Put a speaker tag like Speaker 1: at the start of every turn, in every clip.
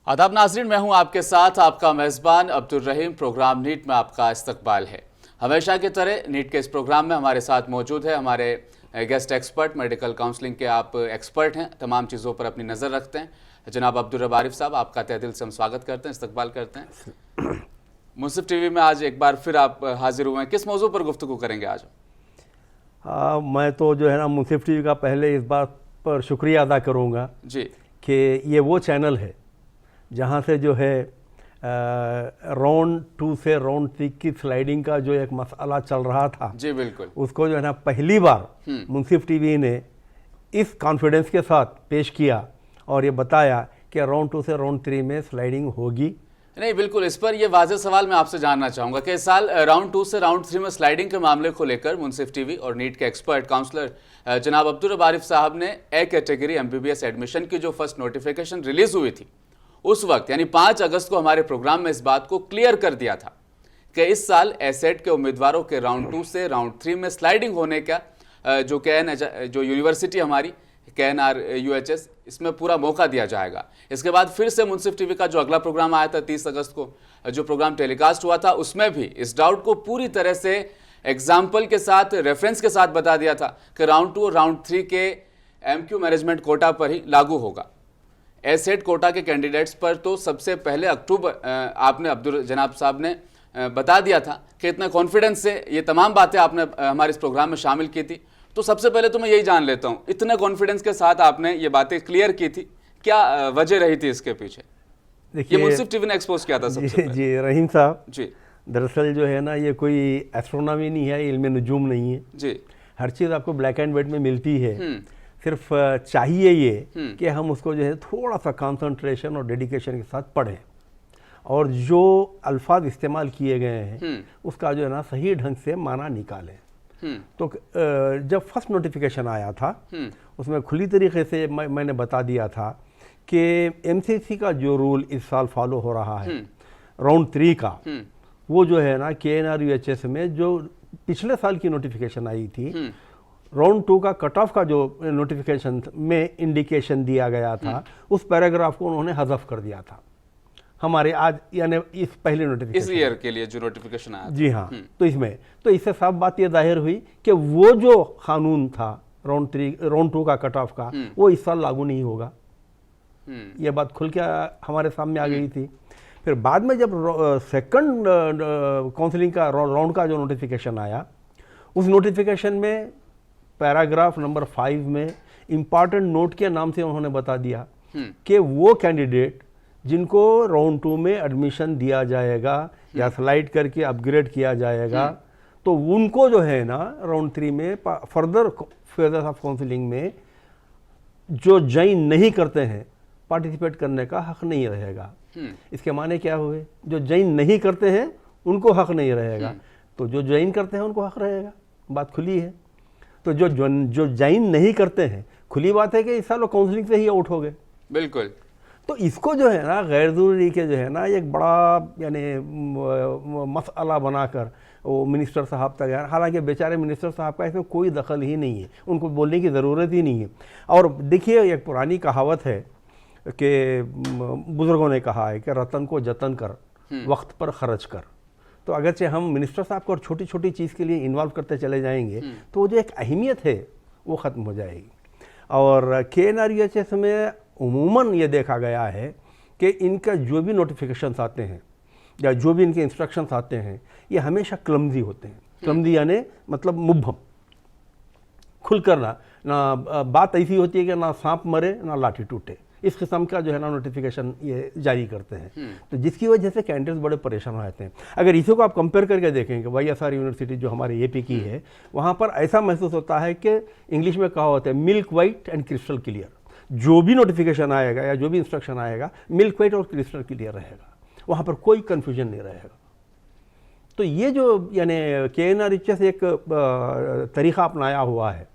Speaker 1: आदाब नाज़रीन, मैं हूं आपके साथ आपका मेज़बान अब्दुल रहीम। प्रोग्राम नीट में आपका इस्तकबाल है। हमेशा की तरह नीट के इस प्रोग्राम में हमारे साथ मौजूद है हमारे गेस्ट एक्सपर्ट, मेडिकल काउंसलिंग के आप एक्सपर्ट हैं, तमाम चीज़ों पर अपनी नज़र रखते हैं। जनाब अब्दुल रब आरिफ साहब, आपका तहे दिल से हम स्वागत करते हैं, इस्तकबाल करते हैं। मुंसिफ टीवी में आज एक बार फिर आप हाजिर हुए हैं, किस मौजू पर गुफ्तगू करेंगे आज?
Speaker 2: मैं तो जो है ना मुंसिफ टीवी का पहले इस बात पर शुक्रिया अदा करूँगा
Speaker 1: जी
Speaker 2: कि ये वो चैनल है जहाँ से जो है राउंड 2 से राउंड 3 की स्लाइडिंग का जो एक मसला चल रहा था,
Speaker 1: जी बिल्कुल,
Speaker 2: उसको जो है ना पहली बार मुंसिफ टीवी ने इस कॉन्फिडेंस के साथ पेश किया और ये बताया कि राउंड 2 से राउंड 3 में स्लाइडिंग होगी।
Speaker 1: नहीं बिल्कुल, इस पर ये वाज़ेह सवाल मैं आपसे जानना चाहूँगा कि इस साल राउंड 2 से राउंड 3 में स्लाइडिंग के मामले को लेकर मुंसिफ टीवी और नीट के एक्सपर्ट काउंसलर जनाब अब्दुल रब आरिफ साहब ने ए कैटेगरी एमबीबीएस एडमिशन की जो फर्स्ट नोटिफिकेशन रिलीज हुई थी, उस वक्त यानी 5 अगस्त को हमारे प्रोग्राम में इस बात को क्लियर कर दिया था कि इस साल एसेट के उम्मीदवारों के राउंड 2 से राउंड 3 में स्लाइडिंग होने का जो यूनिवर्सिटी हमारी KNR UHS, इसमें पूरा मौका दिया जाएगा। इसके बाद फिर से मुंसिफ टीवी का जो अगला प्रोग्राम आया था 30 अगस्त को, जो प्रोग्राम टेलीकास्ट हुआ था, उसमें भी इस डाउट को पूरी तरह से एग्जाम्पल के साथ, रेफरेंस के साथ बता दिया था कि राउंड 2 और राउंड 3 के MQ मैनेजमेंट कोटा पर ही लागू होगा। एसेट कोटा के कैंडिडेट्स पर तो सबसे पहले अक्टूबर आपने अब्दुल जनाब साहब ने बता दिया था कि इतना कॉन्फिडेंस से ये तमाम बातें आपने हमारे इस प्रोग्राम में शामिल की थी। तो सबसे पहले तो मैं यही जान लेता हूँ, इतने कॉन्फिडेंस के साथ आपने ये बातें क्लियर की थी, क्या वजह रही थी इसके पीछे? ये मुंसिफ टीवी ने एक्सपोज किया था सबसे पहले।
Speaker 2: जी रहीम साहब,
Speaker 1: जी
Speaker 2: दरअसल जो है ना ये कोई एस्ट्रोनॉमी नहीं है, इल्म नजूम नहीं है।
Speaker 1: जी,
Speaker 2: हर चीज़ आपको ब्लैक एंड वाइट में मिलती है। सिर्फ चाहिए ये कि हम उसको जो है थोड़ा सा कंसंट्रेशन और डेडिकेशन के साथ पढ़ें और जो अल्फाज इस्तेमाल किए गए हैं उसका जो है ना सही ढंग से माना निकालें। तो जब फर्स्ट नोटिफिकेशन आया था उसमें खुली तरीके से मैंने बता दिया था कि MCC का जो रूल इस साल फॉलो हो रहा है राउंड 3 का, वो जो है ना KNR UHS में जो पिछले साल की नोटिफिकेशन आई थी, राउंड 2 का कट ऑफ का जो नोटिफिकेशन में इंडिकेशन दिया गया था, उस पैराग्राफ को उन्होंने हज़फ कर दिया था हमारे आज यानी इस पहले नोटिफिकेशन,
Speaker 1: इस ईयर के लिए जो नोटिफिकेशन आया।
Speaker 2: जी हाँ, तो इसमें तो इससे साफ बात ये जाहिर हुई कि वो जो कानून था राउंड 2 का कट ऑफ का, वो इस साल लागू नहीं होगा। ये बात खुल के हमारे सामने आ गई थी। फिर बाद में जब सेकंड काउंसलिंग का राउंड का जो नोटिफिकेशन आया, उस नोटिफिकेशन में पैराग्राफ नंबर 5 में इम्पॉर्टेंट नोट के नाम से उन्होंने बता दिया कि वो कैंडिडेट जिनको राउंड 2 में एडमिशन दिया जाएगा या स्लाइड करके अपग्रेड किया जाएगा, तो उनको जो है ना राउंड 3 में फर्दर फेजेस ऑफ काउंसलिंग में जो ज्वाइन नहीं करते हैं पार्टिसिपेट करने का हक नहीं रहेगा। इसके माने क्या हुए? जो ज्वाइन नहीं करते हैं उनको हक नहीं रहेगा, तो जो ज्वाइन करते हैं उनको हक रहेगा। बात खुली है। तो जो ज्वाइन नहीं करते हैं, खुली बात है कि इस साल वो काउंसलिंग से ही आउट हो गए।
Speaker 1: बिल्कुल।
Speaker 2: तो इसको जो है ना गैर ज़रूरी के जो है ना एक बड़ा यानी मसला बनाकर वो मिनिस्टर साहब तक है। हालांकि बेचारे मिनिस्टर साहब का इसमें कोई दखल ही नहीं है, उनको बोलने की ज़रूरत ही नहीं है। और देखिए, एक पुरानी कहावत है कि बुज़ुर्गों ने कहा है कि रतन को जतन कर, वक्त पर खर्च कर। तो अगरचे हम मिनिस्टर साहब को और छोटी छोटी चीज़ के लिए इन्वॉल्व करते चले जाएंगे तो वो जो एक अहमियत है वो ख़त्म हो जाएगी। और KNR UHS में उमूमन ये देखा गया है कि इनका जो भी नोटिफिकेशंस आते हैं या जो भी इनके इंस्ट्रक्शंस आते हैं, ये हमेशा क्लमजी होते हैं। क्लमजी यानी मतलब मुबहम, खुल कर ना बात ऐसी होती है कि ना सांप मरे ना लाठी टूटे, इस किस्म का जो है ना नोटिफिकेशन ये जारी करते हैं। तो जिसकी वजह से कैंडिडेट्स बड़े परेशान हो जाते हैं। अगर इसी को आप कंपेयर करके देखें कि YSR यूनिवर्सिटी जो हमारे AP की है, वहाँ पर ऐसा महसूस होता है कि इंग्लिश में कहा होता है milk white and crystal clear. जो भी नोटिफिकेशन आएगा या जो भी इंस्ट्रक्शन आएगा मिल्क वाइट और क्रिस्टल क्लियर रहेगा, वहाँ पर कोई कन्फ्यूजन नहीं रहेगा। तो ये जो यानी KNR UHS एक तरीक़ा अपनाया हुआ है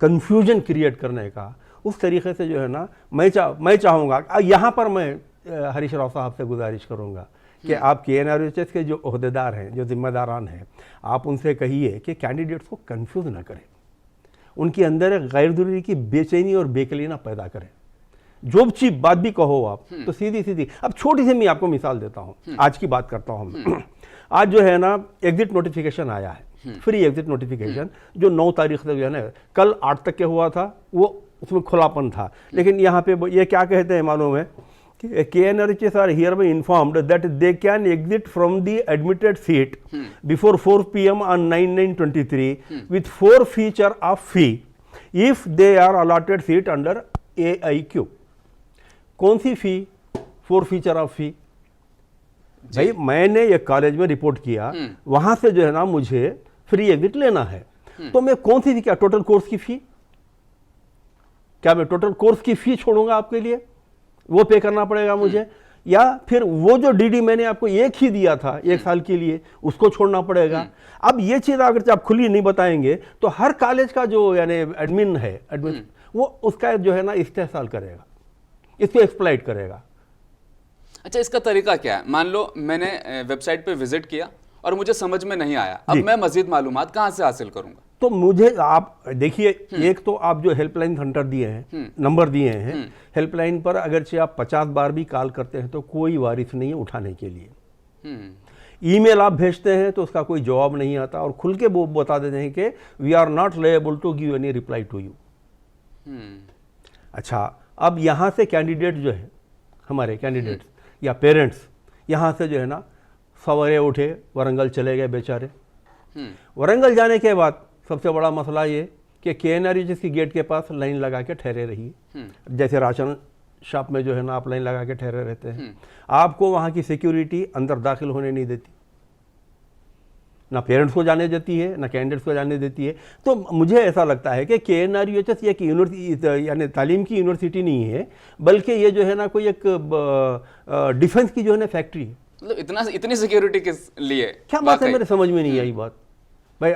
Speaker 2: कन्फ्यूजन क्रिएट करने का, उस तरीके से जो है ना मैं चाहूँगा, यहाँ पर मैं हरीश राव साहब से गुजारिश करूँगा कि आप KNR UHS के जो ओहदेदार हैं, जो जिम्मेदारान हैं, आप उनसे कहिए कि कैंडिडेट्स को कंफ्यूज ना करें, उनके अंदर एक गैर ज़रूरी की बेचैनी और बेकली ना पैदा करें। जो चीज बात भी कहो आप तो सीधी सीधी। अब छोटी सी मैं आपको मिसाल देता हूँ, आज की बात करता हूँ। आज जो है ना एग्जिट नोटिफिकेशन आया है, फ्री एग्जिट नोटिफिकेशन, जो 9 तारीख तक जो है ना, कल 8 तक के हुआ था, वो उसमें खुलापन था। लेकिन यहाँ पे ये क्या कहते हैं मालूम है कि KNRHS are hereby informed that they can exit from the admitted seat before 4 PM on 9/9/23 with 4 feature of fee if they are allotted seat under AIQ। कौन सी फी? 4 फीचर ऑफ फी। भाई मैंने एक कॉलेज में रिपोर्ट किया, वहां से जो है ना मुझे फ्री एग्जिट लेना है, तो मैं कौन सी फी? क्या टोटल कोर्स की फी? क्या मैं टोटल कोर्स की फी छोड़ूंगा आपके लिए? वो पे करना पड़ेगा मुझे, या फिर वो जो डीडी मैंने आपको एक ही दिया था 1 साल के लिए, उसको छोड़ना पड़ेगा? अब ये चीज अगर आप खुली नहीं बताएंगे तो हर कॉलेज का जो यानी एडमिन है, वो उसका जो है ना इस्तेहसाल करेगा, इसको एक्सप्लॉइट करेगा।
Speaker 1: अच्छा, इसका तरीका क्या है? मान लो मैंने वेबसाइट पे विजिट किया और मुझे समझ में नहीं आया, अब मैं मजीद मालूमात कहाँ से हासिल करूंगा?
Speaker 2: तो मुझे आप देखिए, एक तो आप जो हेल्पलाइन सेंटर दिए हैं, नंबर दिए हैं, हेल्पलाइन पर अगरचे आप 50 बार भी कॉल करते हैं तो कोई वारिस नहीं है उठाने के लिए। ईमेल आप भेजते हैं तो उसका कोई जवाब नहीं आता, और खुल के वो बता देते हैं कि we are not able to give any reply to you. अच्छा, अब यहाँ से कैंडिडेट जो है, हमारे कैंडिडेट्स या पेरेंट्स, यहाँ से जो है ना सवेरे उठे वरंगल चले गए बेचारे। वरंगल जाने के बाद सबसे बड़ा मसला ये कि KNRHS की गेट के पास लाइन लगा के ठहरे रहिए, जैसे राशन शॉप में जो है ना आप लाइन लगा के ठहरे रहते हैं। आपको वहाँ की सिक्योरिटी अंदर दाखिल होने नहीं देती, ना पेरेंट्स को जाने देती है, ना कैंडिडेट्स को जाने देती है। तो मुझे ऐसा लगता है कि KNRHS एक यूनिवर्सिटी यानी तालीम की यूनिवर्सिटी नहीं है, बल्कि ये जो है ना कोई एक डिफेंस की जो है ना फैक्ट्री है।
Speaker 1: मतलब इतनी सिक्योरिटी किस लिए?
Speaker 2: क्या बात है, मेरे समझ में नहीं आई बात। भाई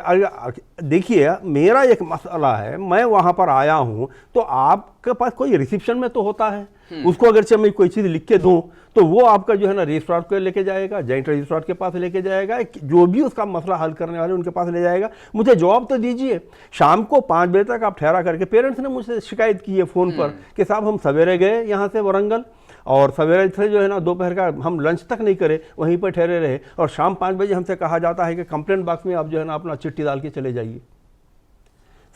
Speaker 2: देखिए, मेरा एक मसला है, मैं वहां पर आया हूं तो आपके पास कोई रिसेप्शन में तो होता है, उसको अगर मैं कोई चीज़ लिख के दूं तो वो आपका जो है ना रजिस्ट्रार को लेके जाएगा, जॉइंट रजिस्ट्रार के पास लेके जाएगा, जो भी उसका मसला हल करने वाले उनके पास ले जाएगा। मुझे जवाब तो दीजिए। शाम को 5 बजे तक आप ठहरा करके, पेरेंट्स ने मुझसे शिकायत की है फ़ोन पर कि साहब हम सवेरे गए यहाँ से वरंगल, और सवेरे से जो है ना दोपहर का हम लंच तक नहीं करे, वहीं पर ठहरे रहे, और शाम 5 बजे हमसे कहा जाता है कि कंप्लेंट बॉक्स में आप जो है ना अपना चिट्ठी डाल के चले जाइए।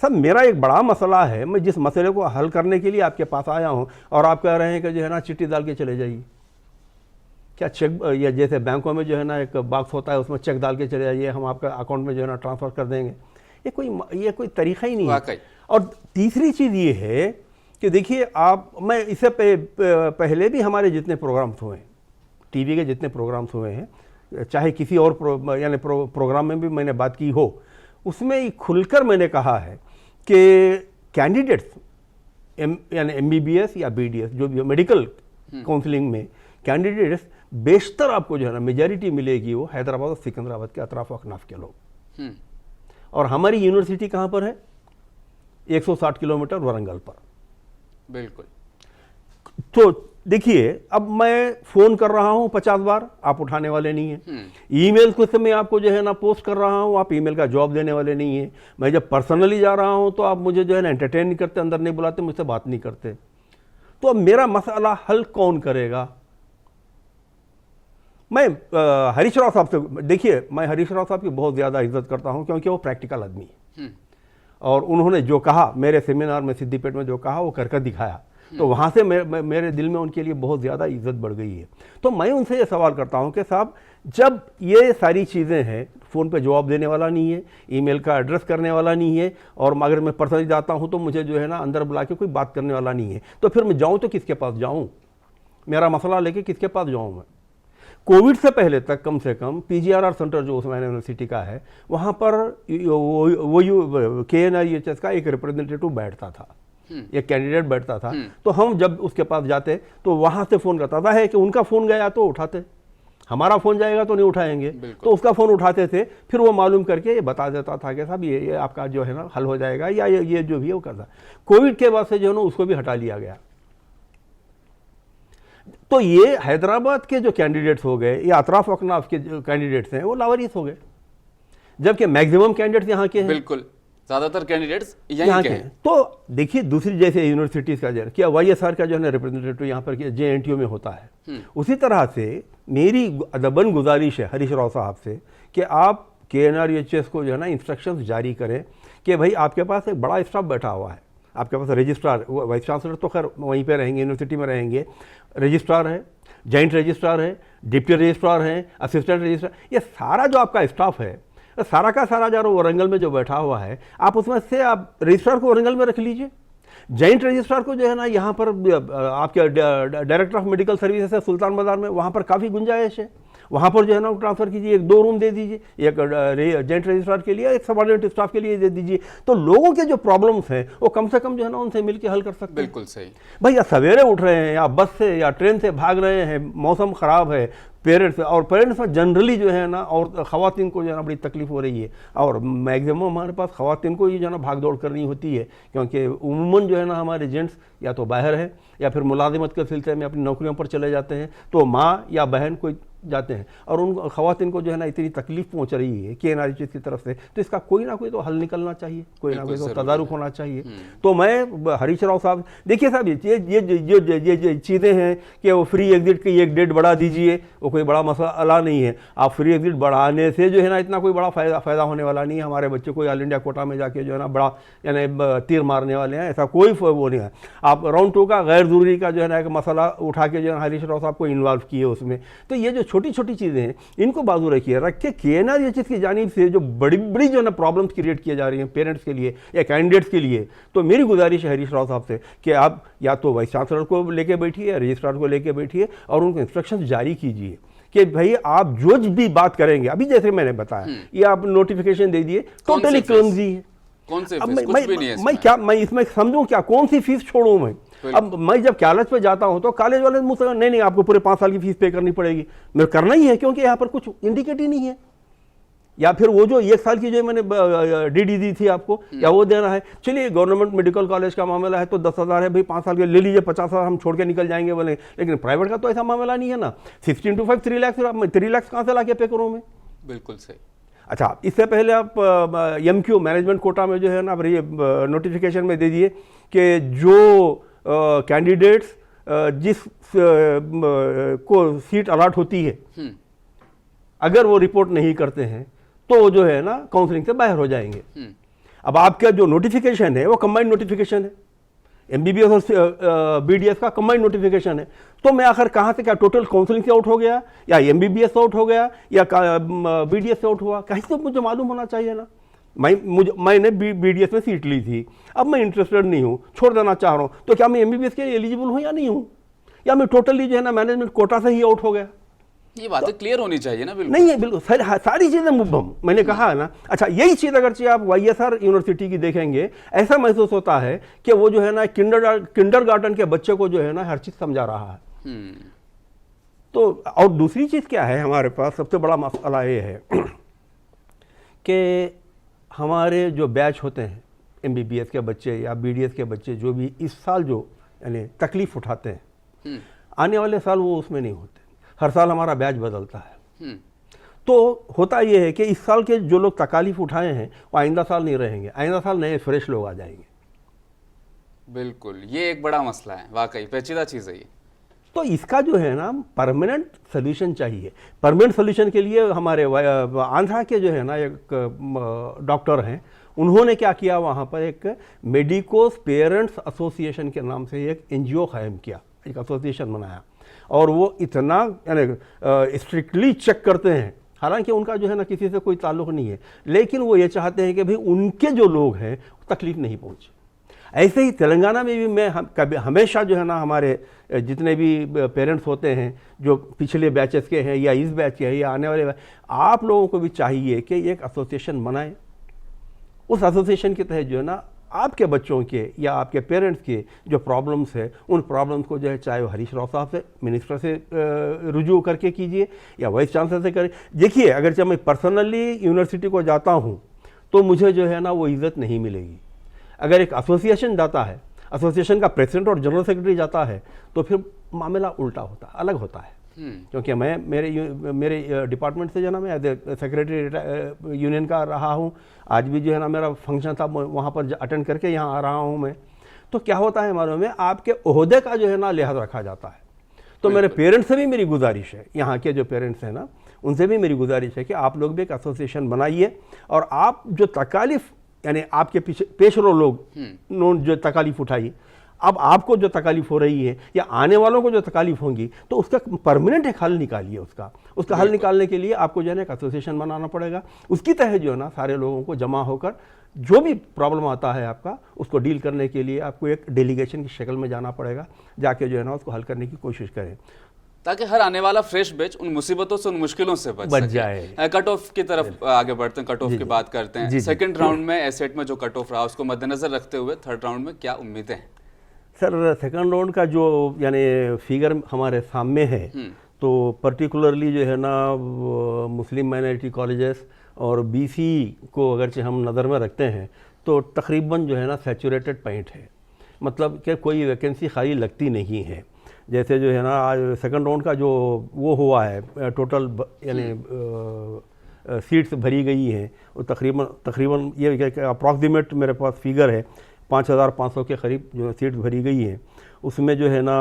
Speaker 2: सब मेरा एक बड़ा मसला है, मैं जिस मसले को हल करने के लिए आपके पास आया हूं, और आप कह रहे हैं कि जो है ना चिट्ठी डाल के चले जाइए। क्या चेक, या जैसे बैंकों में जो है ना एक बॉक्स होता है उसमें चेक डाल के चले जाइए, हम आपका अकाउंट में जो है ना ट्रांसफ़र कर देंगे? ये कोई तरीका ही नहीं है। और तीसरी चीज़ ये है कि देखिए आप, मैं इससे पहले भी हमारे जितने प्रोग्राम्स हुए हैं, टीवी के जितने प्रोग्राम्स हुए हैं, चाहे किसी और प्रोग्राम में भी मैंने बात की हो, उसमें खुलकर मैंने कहा है कि कैंडिडेट्स यानी MBBS या BDS जो भी मेडिकल काउंसलिंग में कैंडिडेट्स बेशतर आपको जो है ना मेजॉरिटी मिलेगी वो हैदराबाद और सिकंदराबाद के अतराफ अकनाफ के लोग। और हमारी यूनिवर्सिटी कहाँ पर है? 160 किलोमीटर वरंगल पर।
Speaker 1: बिल्कुल।
Speaker 2: तो देखिए, अब मैं फोन कर रहा हूं 50 बार, आप उठाने वाले नहीं हैं। ईमेल कुछ मैं आपको जो है ना पोस्ट कर रहा हूं, आप ईमेल का जवाब देने वाले नहीं हैं। मैं जब पर्सनली जा रहा हूं तो आप मुझे जो है ना एंटरटेन नहीं करते, अंदर नहीं बुलाते, मुझसे बात नहीं करते। तो अब मेरा मसला हल कौन करेगा? मैं हरीश राव साहब से, देखिए मैं हरीश राव साहब की बहुत ज़्यादा इज्जत करता हूँ, क्योंकि वो प्रैक्टिकल आदमी है, और उन्होंने जो कहा मेरे सेमिनार में सिद्दीपेट में जो कहा वो करके दिखाया, तो वहाँ से मेरे दिल में उनके लिए बहुत ज़्यादा इज्जत बढ़ गई है। तो मैं उनसे ये सवाल करता हूँ कि साहब, जब ये सारी चीज़ें हैं, फ़ोन पे जवाब देने वाला नहीं है, ईमेल का एड्रेस करने वाला नहीं है, और अगर मैं पर्सनली जाता हूँ तो मुझे जो है ना अंदर बुला के कोई बात करने वाला नहीं है, तो फिर मैं जाऊँ तो किसके पास जाऊँ? मेरा मसला लेके किसके पास जाऊँ मैं? कोविड से पहले तक कम से कम PGRR सेंटर जो उस्मानिया यूनिवर्सिटी का है, वहाँ पर वो KNRHS का एक रिप्रेजेंटेटिव बैठता था, एक कैंडिडेट बैठता था। तो हम जब उसके पास जाते तो वहाँ से फ़ोन करता था है कि उनका फ़ोन गया तो उठाते, हमारा फ़ोन जाएगा तो नहीं उठाएंगे, तो उसका फ़ोन उठाते थे। फिर वो मालूम करके ये बता देता था कि साहब ये आपका जो है ना हल हो जाएगा, या ये जो भी है वो करता। कोविड के बाद से जो है ना उसको भी हटा लिया गया। तो ये हैदराबाद के जो कैंडिडेट्स हो गए या अतराफ अकनाफ के जो कैंडिडेट्स हैं वो लावारिस हो गए, जबकि मैक्सिमम कैंडिडेट्स यहाँ के हैं।
Speaker 1: बिल्कुल। ज्यादातर कैंडिडेट्स
Speaker 2: यहाँ
Speaker 1: यहीं
Speaker 2: के
Speaker 1: के
Speaker 2: हैं।
Speaker 1: हैं।
Speaker 2: तो देखिए दूसरी जैसे यूनिवर्सिटीज़ का जो क्या वाईएसआर का जो है ना रिप्रेजेंटेटिव यहाँ पर JNTU में होता है, उसी तरह से मेरी अदबन गुजारिश है हरीश राव साहब से कि आप KNRHS को जो है ना इंस्ट्रक्शंस जारी करें कि भाई आपके पास एक बड़ा स्टाफ बैठा हुआ है, आपके पास रजिस्ट्रार, वाइस चांसलर तो खैर वहीं पे रहेंगे, यूनिवर्सिटी में रहेंगे, रजिस्ट्रार है, जॉइंट रजिस्ट्रार है, डिप्टी रजिस्ट्रार हैं, असिस्टेंट रजिस्ट्रार, ये सारा जो आपका स्टाफ है, सारा का सारा जो वरंगल में जो बैठा हुआ है, आप उसमें से आप रजिस्ट्रार को वरंगल में रख लीजिए, जॉइंट रजिस्ट्रार को जो है ना यहाँ पर आपके डायरेक्टर ऑफ मेडिकल सर्विसेज है सुल्तान बाजार में, वहाँ पर काफ़ी गुंजाइश है, वहाँ पर जो है ना ट्रांसफ़र कीजिए, 1-2 रूम दे दीजिए, एक जॉइंट रजिस्ट्रार के लिए, एक सबऑर्डिनेट स्टाफ के लिए दे दीजिए, तो लोगों के जो प्रॉब्लम्स हैं वो कम से कम जो है ना उनसे मिलकर हल कर सकते हैं।
Speaker 1: बिल्कुल सही।
Speaker 2: भाई या सवेरे उठ रहे हैं या बस से या ट्रेन से भाग रहे हैं, मौसम ख़राब है, पेरेंट्स में जनरली जो है ना और ख़वातीन को जो है ना बड़ी तकलीफ हो रही है, और मैक्सिमम हमारे पास ख़वातीन को ही जो है ना भाग दौड़ करनी होती है, क्योंकि उमूमन जो है ना हमारे जेंट्स या तो बाहर है या फिर मुलाजिमत के सिलसिले में अपनी नौकरियों पर चले जाते हैं, तो माँ या बहन कोई जाते हैं, और उन ख़वातीन को जो है ना इतनी तकलीफ पहुंच रही है KNRHS की तरफ से, तो इसका कोई ना कोई तो हल निकलना चाहिए, कोई ना कोई तो तदारुक होना चाहिए। तो मैं हरीश राव साहब, देखिए साहब ये चीज़ें हैं कि वो फ्री एग्जिट की एक डेट बढ़ा दीजिए, वो कोई बड़ा मसला नहीं है। आप फ्री एग्जिट बढ़ाने से जो है ना इतना कोई बड़ा फ़ायदा होने वाला नहीं है, हमारे बच्चे कोई ऑल इंडिया कोटा में जाके जो है ना बड़ा यानी तीर मारने वाले हैं, ऐसा कोई वो नहीं है। आप राउंड 2 का गैर ज़रूरी का जो है ना एक मसला उठा के जो है हरीश राव साहब को इन्वॉल्व किए उसमें, तो ये जो छोटी छोटी चीज़ें हैं इनको बाजू रखिए, रख के KNRHS की जानिब से जो बड़ी बड़ी जो है ना प्रॉब्लम्स क्रिएट किए जा रही हैं पेरेंट्स के लिए या कैंडिडेट्स के लिए, तो मेरी गुजारिश है हरीश राव साहब से कि आप या तो वाइस चांसलर को लेके बैठिए या रजिस्ट्रार को लेके बैठिए और उनको इंस्ट्रक्शंस जारी कीजिए कि भाई आप जो भी बात करेंगे, अभी जैसे मैंने बताया ये आप नोटिफिकेशन दे दिए, टोटली क्लमजी है।
Speaker 1: कौन से
Speaker 2: अब
Speaker 1: फीस? कुछ भी नहीं है इसमें।
Speaker 2: मैं इसमें समझूं क्या, कौन सी फीस छोड़ूं मैं? अब मैं जब कॉलेज पे जाता हूं तो कॉलेज वाले मुझसे नहीं आपको पूरे 5 साल की फीस पे करनी पड़ेगी, मैं करना ही है क्योंकि यहाँ पर कुछ इंडिकेट ही नहीं है, या फिर वो जो 1 साल की जो मैंने DD दी थी आपको या वो देना है। चलिए गवर्नमेंट मेडिकल कॉलेज का मामला है तो 10,000 है भाई, 5 साल के ले लीजिए, 50,000 हम छोड़ के निकल जाएंगे बोले, लेकिन प्राइवेट का तो ऐसा मामला नहीं है ना। 16 to 5 3 लाख, 3 लाख कहाँ से ला के पे करूँ मैं?
Speaker 1: बिल्कुल सही।
Speaker 2: अच्छा, इससे पहले आप MQ मैनेजमेंट कोटा में जो है ना ये नोटिफिकेशन में दे दिए कि जो कैंडिडेट्स जिस को सीट अलॉट होती है अगर वो रिपोर्ट नहीं करते हैं तो वो जो है ना काउंसलिंग से बाहर हो जाएंगे। अब आपका जो नोटिफिकेशन है वो कंबाइंड नोटिफिकेशन है, MBBS और BDS का कंबाइंड नोटिफिकेशन है, तो मैं आखिर कहाँ से क्या टोटल काउंसलिंग से आउट हो गया या MBBS से आउट हो गया या BDS से आउट हुआ, कहीं तो मुझे मालूम होना चाहिए ना। मैंने BDS में सीट ली थी, अब मैं इंटरेस्टेड नहीं हूँ, छोड़ देना चाह रहा हूँ, तो क्या मैं MBBS के लिए एलिजिबल हूँ या नहीं हूँ, या मैं टोटली जो है ना मैनेजमेंट कोटा से ही आउट हो गया?
Speaker 1: ये बातें क्लियर होनी चाहिए ना। बिल्कुल
Speaker 2: नहीं है, बिल्कुल सारी चीज़ें मुबहम, मैंने कहा है ना। अच्छा, यही चीज़ अगर आप YSR यूनिवर्सिटी की देखेंगे, ऐसा महसूस होता है कि वो जो है ना किंडरगार्टन के बच्चे को जो है ना हर चीज़ समझा रहा है। तो और दूसरी चीज़ क्या है, हमारे पास सबसे बड़ा मसला ये है कि हमारे जो बैच होते हैं MBBS के बच्चे या BDS के बच्चे जो भी इस साल जो यानी तकलीफ़ उठाते हैं, आने वाले साल वो उसमें नहीं होते। हर साल हमारा बैच बदलता है, तो होता ये है कि इस साल के जो लोग तकालीफ उठाए हैं वो आइंदा साल नहीं रहेंगे, आइंदा साल नए फ्रेश लोग आ जाएंगे।
Speaker 1: बिल्कुल, ये एक बड़ा मसला है, वाकई पेचीदा चीज़ है ये।
Speaker 2: तो इसका जो है ना परमानेंट सोल्यूशन चाहिए। परमानेंट सोल्यूशन के लिए हमारे आंध्रा के जो है ना एक डॉक्टर हैं, उन्होंने क्या किया, वहाँ पर एक मेडिकोस पेरेंट्स एसोसिएशन के नाम से एक NGO कायम किया, एक एसोसिएशन बनाया, और वो इतना यानी स्ट्रिक्टली चेक करते हैं, हालांकि उनका जो है ना किसी से कोई ताल्लुक़ नहीं है, लेकिन वो ये चाहते हैं कि भाई उनके जो लोग हैं तकलीफ़ नहीं पहुँचे। ऐसे ही तेलंगाना में भी मैं कभी हमेशा जो है ना हमारे जितने भी पेरेंट्स होते हैं जो पिछले बैचेस के हैं या इस बैच के हैं या आने वाले, आप लोगों को भी चाहिए कि एक एसोसिएशन बनाएं। उस एसोसिएशन के तहत जो है ना आपके बच्चों के या आपके पेरेंट्स के जो प्रॉब्लम्स है, उन प्रॉब्लम्स को जो है चाहे वो हरीश राव साहब से, मिनिस्टर से रुजू करके कीजिए या वाइस चांसलर से करें। देखिए, अगर जब मैं पर्सनली यूनिवर्सिटी को जाता हूँ तो मुझे जो है ना वो इज़्ज़त नहीं मिलेगी। अगर एक एसोसिएशन जाता है, एसोसिएशन का प्रेसिडेंट और जनरल सेक्रेटरी जाता है, तो फिर मामला उल्टा होता है, अलग होता है। क्योंकि मैं मेरे डिपार्टमेंट से जो है ना, मैं सेक्रेटरी यूनियन का रहा हूँ। आज भी जो है ना मेरा फंक्शन था, वहाँ पर अटेंड करके यहाँ आ रहा हूँ मैं। तो क्या होता है मालूम है, आपके ओहदे का जो है ना लिहाज रखा जाता है। तो मेरे पेरेंट्स से भी मेरी गुजारिश है, यहाँ के जो पेरेंट्स हैं ना, उनसे भी मेरी गुजारिश है कि आप लोग भी एक एसोसिएशन बनाइए, और आप जो तकालीफ, यानी आपके पीछे पेशरो लोग जो तकालीफ उठाइए, अब आपको जो तकालीफ हो रही है या आने वालों को जो तकालीफ होंगी, तो उसका परमानेंट एक हल निकालिए। उसका हल निकालने के लिए आपको जो है ना एक एसोसिएशन बनाना पड़ेगा। उसकी तहत जो है ना सारे लोगों को जमा होकर जो भी प्रॉब्लम आता है आपका, उसको डील करने के लिए आपको एक डेलीगेशन की शक्ल में जाना पड़ेगा, जाके जो है ना उसको हल करने की कोशिश करें,
Speaker 1: ताकि हर आने वाला फ्रेश बैच उन मुसीबतों से, उन मुश्किलों से बच
Speaker 2: जाए।
Speaker 1: कट ऑफ की तरफ आगे बढ़ते हैं, कट ऑफ की बात करते हैं। सेकंड राउंड में एसेट में जो कट ऑफ रहा, उसको मद्देनजर रखते हुए थर्ड राउंड में क्या उम्मीदें हैं?
Speaker 2: सर, सेकंड राउंड का जो यानी फिगर हमारे सामने है, तो पर्टिकुलरली जो है ना मुस्लिम माइनॉरिटी कॉलेजेस और बीसी को अगरचे हम नज़र में रखते हैं, तो तकरीबन जो है ना सैचुरेटेड पॉइंट है। मतलब कि कोई वैकेंसी खाली लगती नहीं है। जैसे जो है ना आज सेकंड राउंड का जो वो हुआ है, टोटल यानी सीट्स भरी गई हैं, वो तकरीबन ये अप्रॉक्सीमेट मेरे पास फिगर है 5500 के करीब जो सीट्स भरी गई हैं। उसमें जो है ना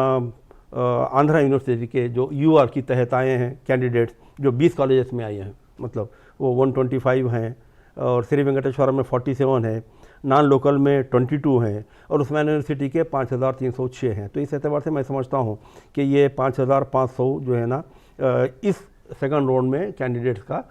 Speaker 2: आंध्रा यूनिवर्सिटी के जो यूआर की तहत आए हैं कैंडिडेट्स, जो 20 कॉलेजेस में आए हैं, मतलब वो 125 हैं, और श्री वेंकटेश्वरम में 47 है, नॉन लोकल में 22 हैं, और उस्मान यूनिवर्सिटी के 5306 हैं। तो इस एतबार से मैं समझता हूँ कि ये 5500 जो है ना इस सेकंड राउंड में कैंडिडेट्स का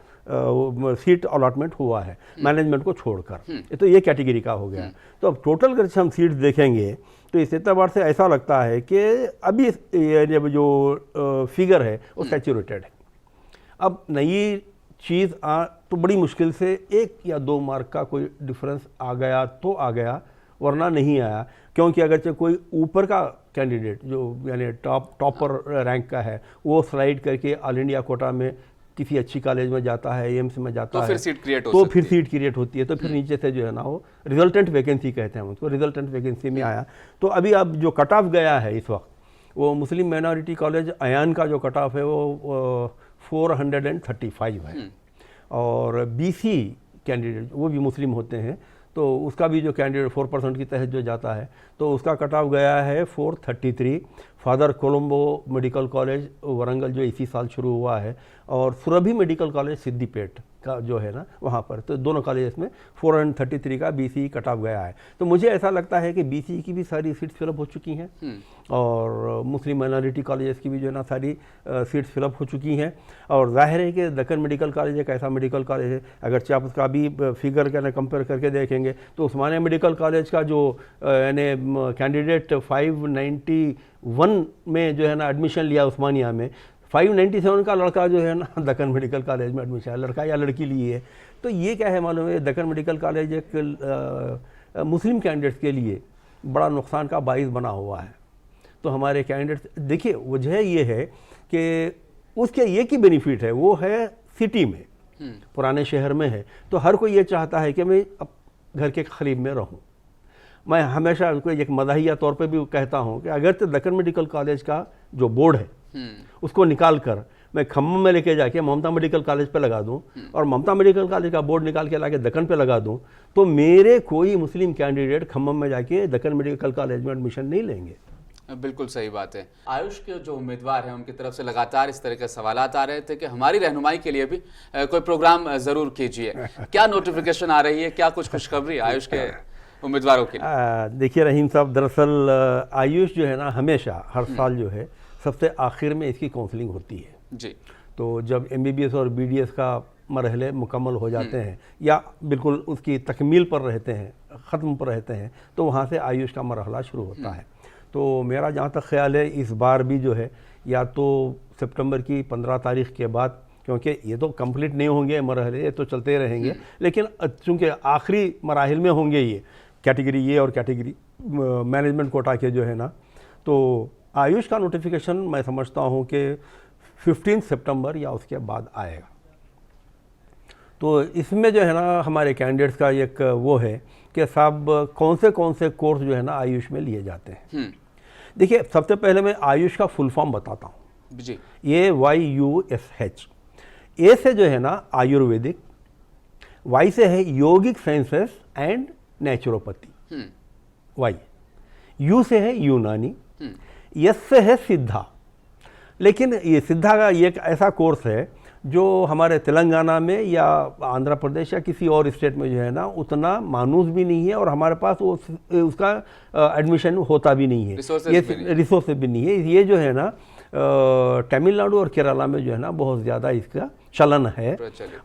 Speaker 2: सीट अलॉटमेंट हुआ है, मैनेजमेंट को छोड़कर। तो ये कैटेगरी का हो गया। तो अब टोटल अगर हम सीट्स देखेंगे तो इस एतबार से ऐसा लगता है कि अभी जो फिगर है वो सैचुरेटेड है। अब नई चीज़ तो बड़ी मुश्किल से 1 या 2 मार्क का कोई डिफरेंस आ गया तो आ गया, वरना नहीं आया। क्योंकि अगरचे कोई ऊपर का कैंडिडेट जो यानी टॉपर रैंक का है, वो स्लाइड करके ऑल इंडिया कोटा में किसी अच्छी कॉलेज में जाता है, एम्स में जाता
Speaker 1: तो
Speaker 2: है,
Speaker 1: फिर सीट क्रिएट हो
Speaker 2: तो फिर सीट क्रिएट होती है। तो फिर नीचे से जो है ना वो रिजल्टेंट वैकेंसी कहते हैं उसको, रिजल्टेंट वैकेंसी में आया। तो अभी अब जो कट ऑफ गया है इस वक्त, वो मुस्लिम माइनॉरिटी कॉलेज अयान का जो कट ऑफ है वो 435 है, और बीसी कैंडिडेट वो भी मुस्लिम होते हैं, तो उसका भी जो कैंडिडेट 4% की तहत जो जाता है, तो उसका कट ऑफ गया है 433। Father Colombo medical college Warangal जो इसी साल शुरू हुआ है, और सुरभि मेडिकल कॉलेज सिद्दीपेट का जो है ना वहाँ पर, तो दोनों कॉलेज में 433 का बीसी कट ऑफ गया है। तो मुझे ऐसा लगता है कि बीसी की भी सारी सीट्स फिलअप हो चुकी हैं, और मुस्लिम माइनॉरिटी कॉलेजेस की भी जो है ना सारी सीट्स फिलअप हो चुकी हैं। और जाहिर है कि दक्कन मेडिकल कॉलेज एक ऐसा मेडिकल कॉलेज है, अगर आप उसका भी फिगर का कंपेयर करके देखेंगे तो उस्मानिया मेडिकल कॉलेज का जो यानी कैंडिडेट 591 में जो है ना एडमिशन लिया उस्मानिया में, 597 का लड़का जो है ना दक्कन मेडिकल कॉलेज में एडमिशन, लड़का या लड़की लिए है। तो ये क्या है मालूम है, दक्कन मेडिकल कॉलेज एक मुस्लिम कैंडिडेट्स के लिए बड़ा नुकसान का बाइस बना हुआ है। तो हमारे कैंडिडेट्स, देखिए वजह ये है कि उसके ये की बेनिफिट है, वो है सिटी में, पुराने शहर में है, तो हर कोई ये चाहता है कि मैं अब घर के करीब में रहूं। मैं हमेशा उसको एक मदाहिया तौर पे भी कहता हूं कि अगर तो दक्कन मेडिकल कॉलेज का जो बोर्ड है उसको निकाल कर मैं खम्मम में लेके जाके ममता मेडिकल कॉलेज पे लगा दूं, और ममता मेडिकल कॉलेज का बोर्ड निकाल के लाके दक्कन पे लगा दूं, तो मेरे कोई मुस्लिम कैंडिडेट खम्मम में जाके दक्कन मेडिकल कॉलेज में एडमिशन नहीं लेंगे।
Speaker 1: बिल्कुल सही बात है। आयुष के जो उम्मीदवार हैं उनकी तरफ से लगातार इस तरह के सवालात आ रहे थे कि हमारी रहनुमाई के लिए भी कोई प्रोग्राम ज़रूर कीजिए। क्या नोटिफिकेशन आ रही है, क्या कुछ खुशखबरी आयुष के उम्मीदवारों के लिए?
Speaker 2: देखिए रहीम साहब, दरअसल आयुष जो है ना हमेशा हर साल जो है सबसे आखिर में इसकी काउंसलिंग होती है
Speaker 1: जी।
Speaker 2: तो जब MBBS और BDS का मरहले मुकम्मल हो जाते हैं या बिल्कुल उसकी तकमील पर रहते हैं, ख़त्म पर रहते हैं, तो वहाँ से आयुष का मरहला शुरू होता है। तो मेरा जहाँ तक ख्याल है इस बार भी जो है या तो सितंबर की 15 तारीख के बाद, क्योंकि ये तो कंप्लीट नहीं होंगे मरहले, ये तो चलते रहेंगे, लेकिन चूँकि आखिरी मराहिल में होंगे ये कैटेगरी ए और कैटेगरी मैनेजमेंट कोटा के जो है ना, तो आयुष का नोटिफिकेशन मैं समझता हूँ कि 15 सितंबर या उसके बाद आएगा। तो इसमें जो है ना हमारे कैंडिडेट्स का एक वो है कि साहब कौन से कोर्स जो है ना आयुष में लिए जाते हैं। देखिए सबसे पहले मैं आयुष का फुल फॉर्म बताता हूँ।
Speaker 1: जी।
Speaker 2: AYUSH। ए से जो है ना आयुर्वेदिक, वाई से है yogic sciences and naturopathy, Y. U से है यूनानी, एस से है सिद्धा। लेकिन ये सिद्धा का ये एक ऐसा कोर्स है जो हमारे तेलंगाना में या आंध्र प्रदेश या किसी और स्टेट में जो है ना उतना मानूस भी नहीं है, और हमारे पास वो उसका एडमिशन होता भी नहीं है, ये रिसोर्स भी नहीं है। ये जो है ना तमिलनाडु और केरला में जो है ना बहुत ज़्यादा इसका चलन है,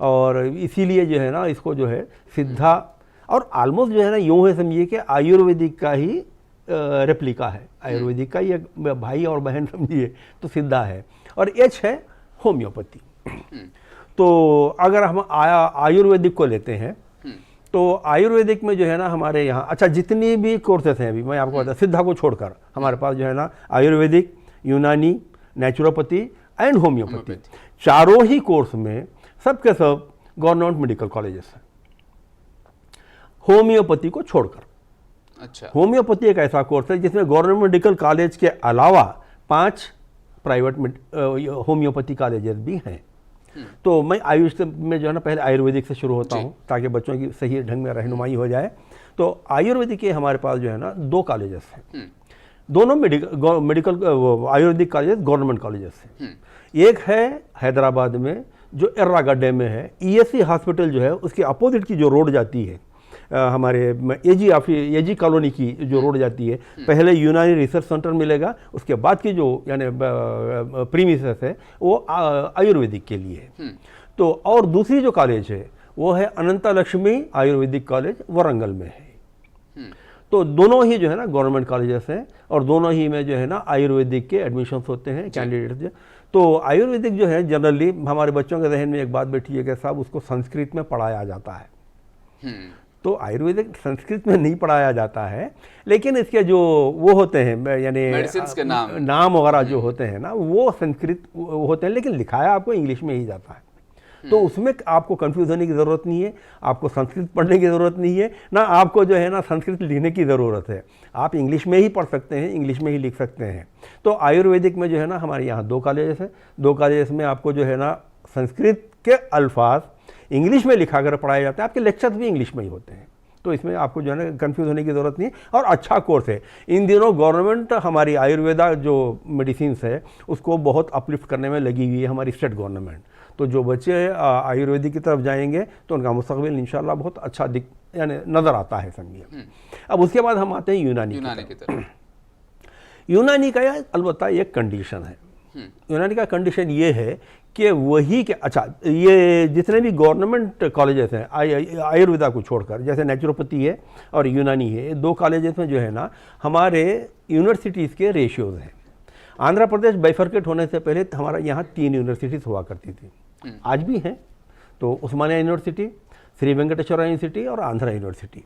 Speaker 2: और इसीलिए जो है ना इसको जो है सिद्धा, और ऑलमोस्ट जो है ना यूँ है समझिए कि आयुर्वेदिक का ही रेप्लिका है, आयुर्वेदिक का ये भाई और बहन समझिए, तो सिद्धा है। और एच है होम्योपैथी। तो अगर हम आयुर्वेदिक को लेते हैं तो आयुर्वेदिक में जो है ना हमारे यहाँ अच्छा जितनी भी कोर्सेस हैं, अभी मैं आपको बता, सिद्धा को छोड़कर हमारे पास जो है ना आयुर्वेदिक, यूनानी, नेचुरोपैथी एंड होम्योपैथी, चारों ही कोर्स में सबके सब गवर्नमेंट मेडिकल कॉलेजेस हैं, होम्योपैथी को छोड़कर।
Speaker 1: अच्छा।
Speaker 2: होम्योपैथी एक ऐसा कोर्स है जिसमें गवर्नमेंट मेडिकल कॉलेज के अलावा 5 प्राइवेट होम्योपैथी कॉलेजेस भी हैं। तो मैं आयुष में जो है ना पहले आयुर्वेदिक से शुरू होता हूँ ताकि बच्चों की सही ढंग में रहनुमाई हो जाए। तो आयुर्वेदिक के हमारे पास जो है ना 2 कॉलेजेस हैं, दोनों medical Ayurvedic colleges government colleges हैं। एक है हैदराबाद में जो एर्रागड्डे में है, ESC हॉस्पिटल जो है उसके अपोजिट की जो रोड जाती है हमारे एजी कॉलोनी की जो रोड जाती है, पहले यूनानी रिसर्च सेंटर मिलेगा, उसके बाद की जो यानी प्रीमिसेस है वो आयुर्वेदिक के लिए है। तो और दूसरी जो कॉलेज है वो है अनंता लक्ष्मी आयुर्वेदिक कॉलेज वरंगल में है। तो दोनों ही जो है ना गवर्नमेंट कॉलेजेस हैं, और दोनों ही में जो है ना आयुर्वेदिक के एडमिशन्स होते हैं कैंडिडेट्स। तो आयुर्वेदिक जो है जनरली हमारे बच्चों के जहन में एक बात बैठी है कि साहब उसको संस्कृत में पढ़ाया जाता है। तो आयुर्वेदिक संस्कृत में नहीं पढ़ाया जाता है, लेकिन इसके जो वो होते हैं यानी
Speaker 1: मेडिसिन्स के
Speaker 2: नाम वगैरह जो होते हैं ना वो संस्कृत होते हैं, लेकिन लिखाया आपको इंग्लिश में ही जाता है। तो उसमें आपको कंफ्यूज होने की ज़रूरत नहीं है, आपको संस्कृत पढ़ने की ज़रूरत नहीं है, ना आपको जो है ना संस्कृत लिखने की ज़रूरत है। आप इंग्लिश में ही पढ़ सकते हैं, इंग्लिश में ही लिख सकते हैं। तो आयुर्वेदिक में जो है ना हमारे यहाँ 2 कॉलेजेस हैं, 2 कॉलेजेस में आपको जो है ना संस्कृत के अल्फाज इंग्लिश में लिखा कर पढ़ाया जाता है, आपके लेक्चर्स भी इंग्लिश में ही होते हैं। तो इसमें आपको जो है ना कंफ्यूज होने की ज़रूरत नहीं है, और अच्छा कोर्स है। इन दिनों गवर्नमेंट हमारी आयुर्वेदा जो मेडिसिन्स है उसको बहुत अपलिफ्ट करने में लगी हुई है, हमारी स्टेट गवर्नमेंट। तो जो बच्चे आयुर्वेदिक की तरफ जाएंगे तो उनका मुस्तकबिल इंशाल्लाह बहुत अच्छा यानी नज़र आता है समझिए। अब उसके बाद हम आते हैं यूनानी की तरफ। यूनानी का अलबत्ता एक कंडीशन है। यूनानी का कंडीशन ये है कि वही के अच्छा ये जितने भी गवर्नमेंट कॉलेजेस हैं आयुर्वेदा को छोड़कर, जैसे नेचुरोपैथी है और यूनानी है, 2 कॉलेजेस में जो है ना हमारे यूनिवर्सिटीज़ के रेशियोज़ हैं। आंध्र प्रदेश बाइफर्केट होने से पहले हमारा यहाँ 3 यूनिवर्सिटीज़ हुआ करती थी, आज भी हैं। तो उस्मानिया यूनिवर्सिटी, श्री वेंकटेश्वरा यूनिवर्सिटी और आंध्रा यूनिवर्सिटी।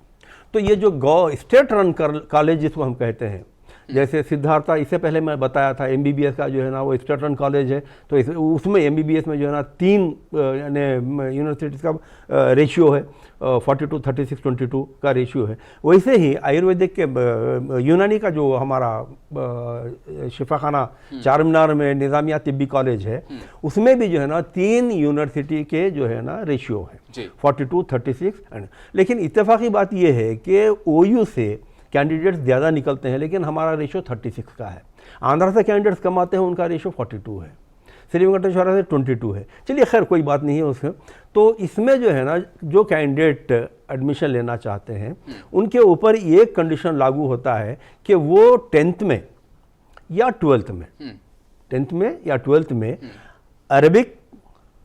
Speaker 2: तो ये जो स्टेट रन कॉलेज जिसको हम कहते हैं, जैसे सिद्धार्था इससे पहले मैं बताया था MBBS का जो है ना वो स्टेट रन कॉलेज है, तो उसमें MBBS में जो है ना 3 यूनिवर्सिटीज़ का रेशियो है, 42, 36, 22 का रेशियो है। वैसे ही आयुर्वेदिक के यूनानी का जो हमारा शिफाखाना चारमीनार में निज़ामिया तिब्बी कॉलेज है, उसमें भी जो है ना 3 यूनिवर्सिटी के जो है ना रेशियो है 42, 36 एंड। लेकिन इत्तेफाकी बात यह है कि OU से कैंडिडेट्स ज़्यादा निकलते हैं, लेकिन हमारा रेशो 36 का है। आंध्रा से कैंडिडेट्स कम आते हैं, उनका रेशो 42 है। श्री वेंकटेश्वरा से 22 है। चलिए खैर कोई बात नहीं है उसमें। तो इसमें जो है ना जो कैंडिडेट एडमिशन लेना चाहते हैं उनके ऊपर एक कंडीशन लागू होता है कि वो 10th में या 12th में 10th में या 12th में अरबिक,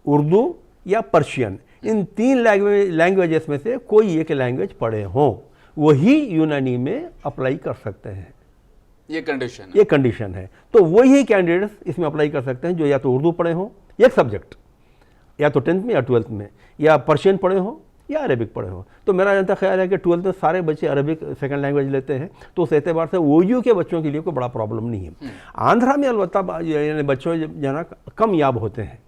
Speaker 2: उर्दू या पर्शियन, इन 3 लैंग्वेजेस में से कोई एक लैंग्वेज पढ़े हों, वही यूनानी में अप्लाई कर सकते हैं।
Speaker 1: ये
Speaker 2: कंडीशन है। तो वही कैंडिडेट्स इसमें अप्लाई कर सकते हैं जो या तो उर्दू पढ़े हों एक सब्जेक्ट, या तो 10th में या 12th में, या पर्शियन पढ़े हों या अरबिक पढ़े हों। तो मेरा जनता ख्याल है कि 12th में सारे बच्चे अरबिक सेकंड लैंग्वेज लेते हैं, तो उस एतबार से OU के बच्चों के लिए कोई बड़ा प्रॉब्लम नहीं है। आंध्रा में अलबत्ता बच्चों जो ना कम याब होते हैं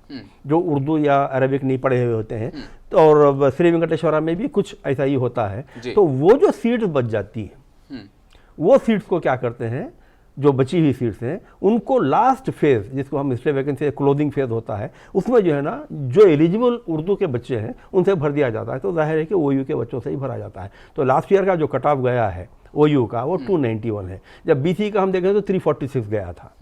Speaker 2: जो उर्दू या अरबिक नहीं पढ़े हुए होते हैं, तो और श्री वेंकटेश्वरा में भी कुछ ऐसा ही होता है। तो वो जो सीट्स बच जाती हैं वो सीट्स को क्या करते हैं जो बची हुई सीट्स हैं उनको लास्ट फेज, जिसको हम इसलिए वैकेंसी क्लोजिंग फेज होता है, उसमें जो है ना जो एलिजिबल उर्दू के बच्चे हैं उनसे भर दिया जाता है। तो जाहिर है कि OU के बच्चों से ही भरा जाता है। तो लास्ट ईयर का जो कट ऑफ गया है OU का वो 291 है, जब BC का हम देखें तो 346 गया था।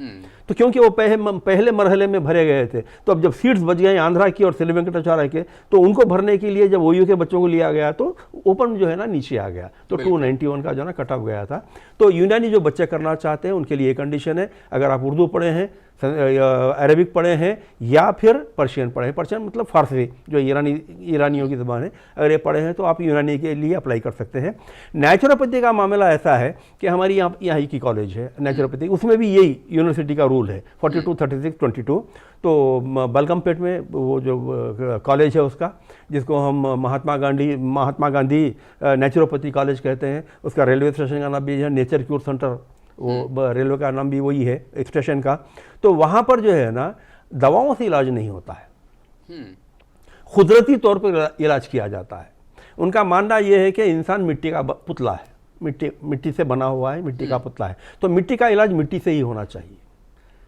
Speaker 2: तो क्योंकि वो पहले मरहले में भरे गए थे, तो अब जब सीट्स बच गए आंध्रा की और श्री वेंकटाचार्य के, तो उनको भरने के लिए जब OU के बच्चों को लिया गया तो ओपन जो है ना नीचे आ गया, तो 291 का जो है ना कट ऑफ गया था। तो यूनानी जो बच्चे करना चाहते हैं उनके लिए कंडीशन है, अगर आप उर्दू पढ़े हैं, अरबिक पढ़े हैं या फिर पर्शियन पढ़े हैं, पर्शियन मतलब फारसी जो ईरानियों की ज़बान है, अगर ये पढ़े हैं तो आप यूनानी के लिए अप्लाई कर सकते हैं। नेचुरोपैथी का मामला ऐसा है कि हमारी यहाँ की कॉलेज है नेचुरोपैथी, उसमें भी यही यूनिवर्सिटी का रूल है 42, 36, 22। तो बलगमपेट में वो जो कॉलेज है उसका, जिसको हम महात्मा गांधी नेचुरोपैथी कॉलेज कहते हैं, उसका रेलवे स्टेशन का नाम भी है नेचर क्यूर सेंटर, वो रेलवे का नाम भी वही है स्टेशन का। तो वहाँ पर जो है ना दवाओं से इलाज नहीं होता है, कुदरती तौर पर इलाज किया जाता है। उनका मानना यह है कि इंसान मिट्टी का पुतला है, मिट्टी से बना हुआ है, मिट्टी का पुतला है, तो मिट्टी का इलाज मिट्टी से ही होना चाहिए,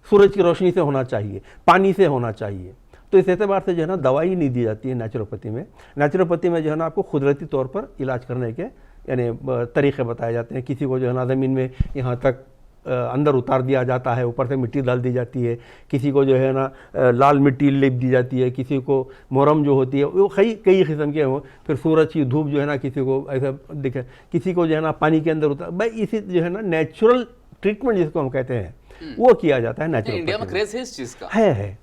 Speaker 2: सूरज की रोशनी से होना चाहिए, पानी से होना चाहिए। तो इस एतबार से जो है ना दवाई नहीं दी जाती है नेचुरोपैथी में। नेचुरोपैथी में जो है ना आपको कुदरती तौर पर इलाज करने के यानी तरीक़े बताए जाते हैं। किसी को जो है ना ज़मीन में यहाँ तक अंदर उतार दिया जाता है, ऊपर से मिट्टी डाल दी जाती है, किसी को जो है ना लाल मिट्टी लेप दी जाती है, किसी को मोरम जो होती है वो कई किस्म के हो, फिर सूरज की धूप जो है ना किसी को ऐसा दिखे, किसी को जो है ना पानी के अंदर उतार, भाई इसी जो है ना नेचुरल ट्रीटमेंट जिसको हम कहते हैं वो किया जाता है। नेचुरल
Speaker 1: इंडिया में क्रेज है इस चीज़ का,
Speaker 2: है।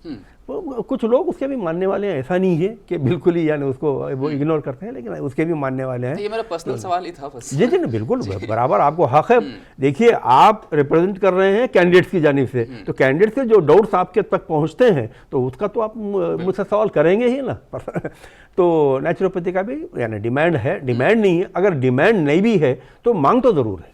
Speaker 2: कुछ लोग उसके भी मानने वाले हैं, ऐसा नहीं है कि बिल्कुल ही यानी उसको वो इग्नोर करते हैं, लेकिन उसके भी मानने वाले हैं।
Speaker 1: ये मेरा पर्सनल सवाल ही था बस।
Speaker 2: जी बिल्कुल बराबर आपको हक है। देखिए आप रिप्रेजेंट कर रहे हैं कैंडिडेट्स की जानिब से, तो कैंडिडेट से जो डाउट्स आपके तक पहुंचते हैं तो उसका तो आप मुझसे सवाल करेंगे ही ना। तो नेचुरोपैथी का भी यानी डिमांड है, डिमांड नहीं है, अगर डिमांड नहीं भी है तो मांग तो ज़रूर है।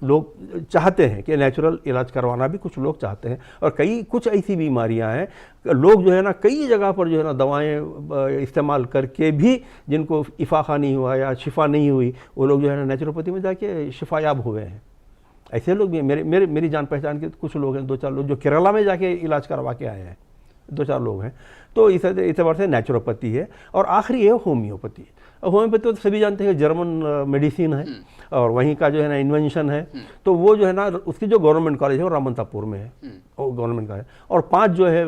Speaker 2: लोग चाहते हैं कि नेचुरल इलाज करवाना भी कुछ लोग चाहते हैं, और कुछ ऐसी बीमारियां हैं लोग जो है ना कई जगह पर जो है ना दवाएं इस्तेमाल करके भी जिनको इफाक़ा नहीं हुआ या शिफा नहीं हुई, वो लोग जो है ना नेचुरोपैथी में जाके शिफायाब हुए हैं। ऐसे लोग भी मेरी जान पहचान के कुछ लोग हैं, 2-4 लोग जो केरला में जाके इलाज करवा के आए हैं, 2-4 लोग हैं। तो इस एतबार से नेचुरोपैथी है। और आखिरी है होम्योपैथी। होम्योपैथी तो सभी जानते हैं जर्मन मेडिसिन है और वहीं का जो है ना इन्वेंशन है। तो वो जो है ना उसकी जो गवर्नमेंट कॉलेज है वो रामनतापुर में है, वो गवर्नमेंट का है। और 5 जो है